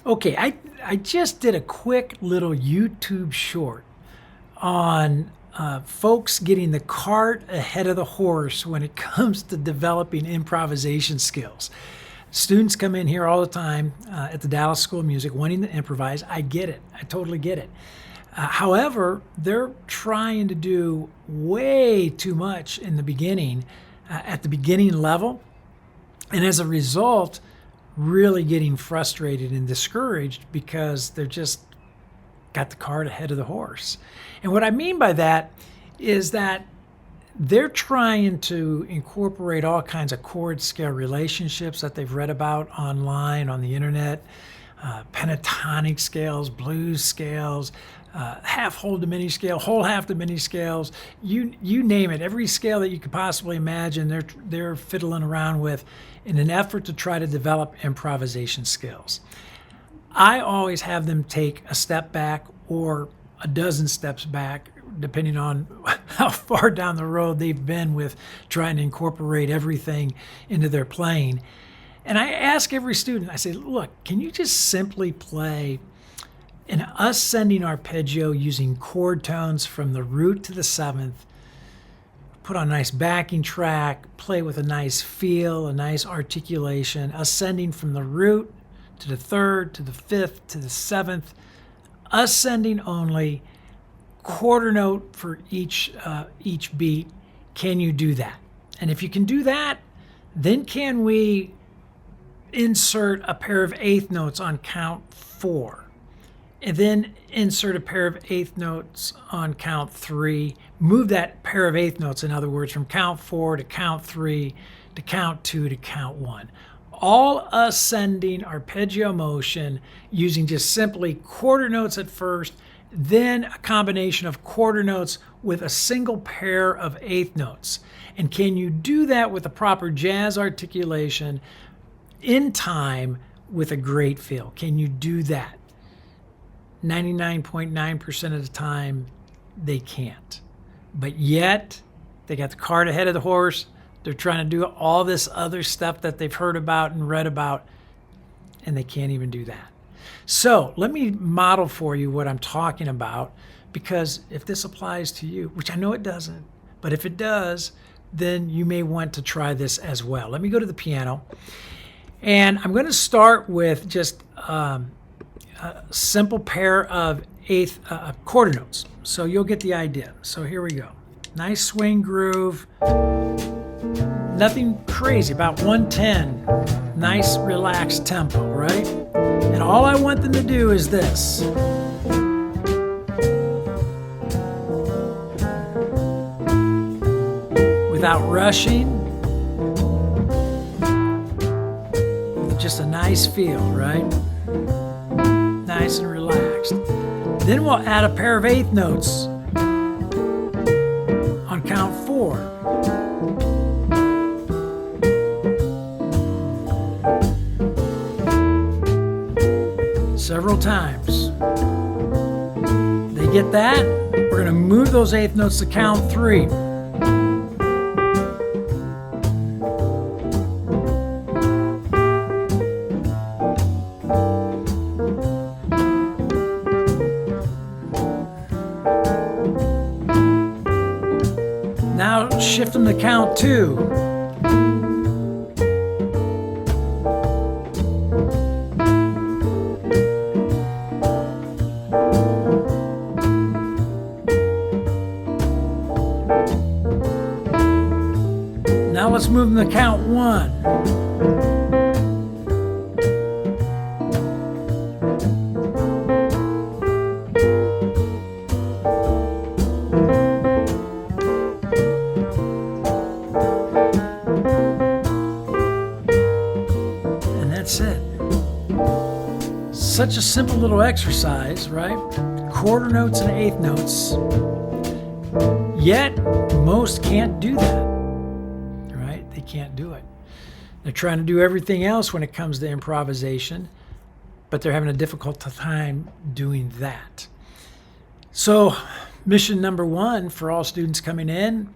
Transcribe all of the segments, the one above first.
Okay, I just did a quick little YouTube short on folks getting the cart ahead of the horse when it comes to developing improvisation skills. Students come in here all the time at the Dallas School of Music wanting to improvise. I get it. I totally get it. However, they're trying to do way too much in the beginning, at the beginning level. And as a result, really getting frustrated and discouraged because they're just got the cart ahead of the horse. And what I mean by that is that they're trying to incorporate all kinds of chord scale relationships that they've read about online on the internet, pentatonic scales, blues scales, half whole diminished scale, whole half diminished scales, you name it. Every scale that you could possibly imagine, they're fiddling around with in an effort to try to develop improvisation skills. I always have them take a step back or a dozen steps back, depending on how far down the road they've been with trying to incorporate everything into their playing. And I ask every student, I say, look, can you just simply play an ascending arpeggio using chord tones from the root to the seventh, put on a nice backing track, play with a nice feel, a nice articulation, ascending from the root to the third, to the fifth, to the seventh, ascending only, quarter note for each beat. Can you do that? And if you can do that, then can we insert a pair of eighth notes on count 4? And then insert a pair of eighth notes on count 3. Move that pair of eighth notes, in other words, from count 4 to count 3 to count 2 to count 1. All ascending arpeggio motion using just simply quarter notes at first, then a combination of quarter notes with a single pair of eighth notes. And can you do that with the proper jazz articulation in time with a great feel? Can you do that? 99.9% of the time, they can't. But yet, they got the cart ahead of the horse. They're trying to do all this other stuff that they've heard about and read about, and they can't even do that. So let me model for you what I'm talking about, because if this applies to you, which I know it doesn't, but if it does, then you may want to try this as well. Let me go to the piano, and I'm going to start with just a simple pair of quarter notes. So you'll get the idea. So here we go. Nice swing groove. Nothing crazy, about 110. Nice relaxed tempo, right? And all I want them to do is this. Without rushing. With just a nice feel, right? Nice and relaxed. Then we'll add a pair of eighth notes on count 4. Several times. They get that? We're going to move those eighth notes to count 3. Now shift them to count 2. Now let's move them to count 1. And that's it. Such a simple little exercise, right? Quarter notes and eighth notes. Yet, most can't do that. They can't do it. They're trying to do everything else when it comes to improvisation, but they're having a difficult time doing that. So mission number 1 for all students coming in,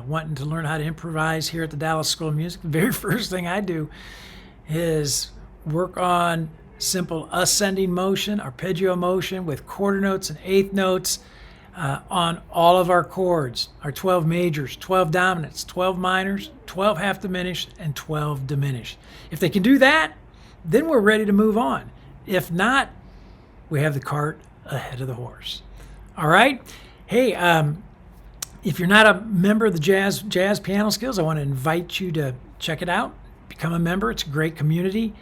wanting to learn how to improvise here at the Dallas School of Music, the very first thing I do is work on simple ascending motion, arpeggio motion with quarter notes and eighth notes on all of our chords, our 12 majors, 12 dominants, 12 minors, 12 half diminished, and 12 diminished. If they can do that, then we're ready to move on. If not, we have the cart ahead of the horse. All right? Hey, if you're not a member of the Jazz Piano Skills, I want to invite you to check it out. Become a member. It's a great community.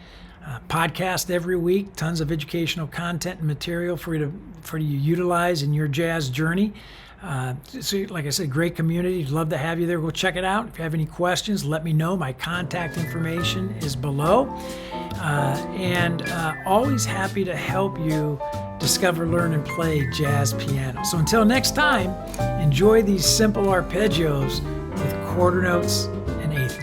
Podcast every week, tons of educational content and material for you to utilize in your jazz journey. So like I said, great community. Love to have you there. Go check it out. If you have any questions, let me know. My contact information is below. And always happy to help you discover, learn, and play jazz piano. So until next time, enjoy these simple arpeggios with quarter notes and eighth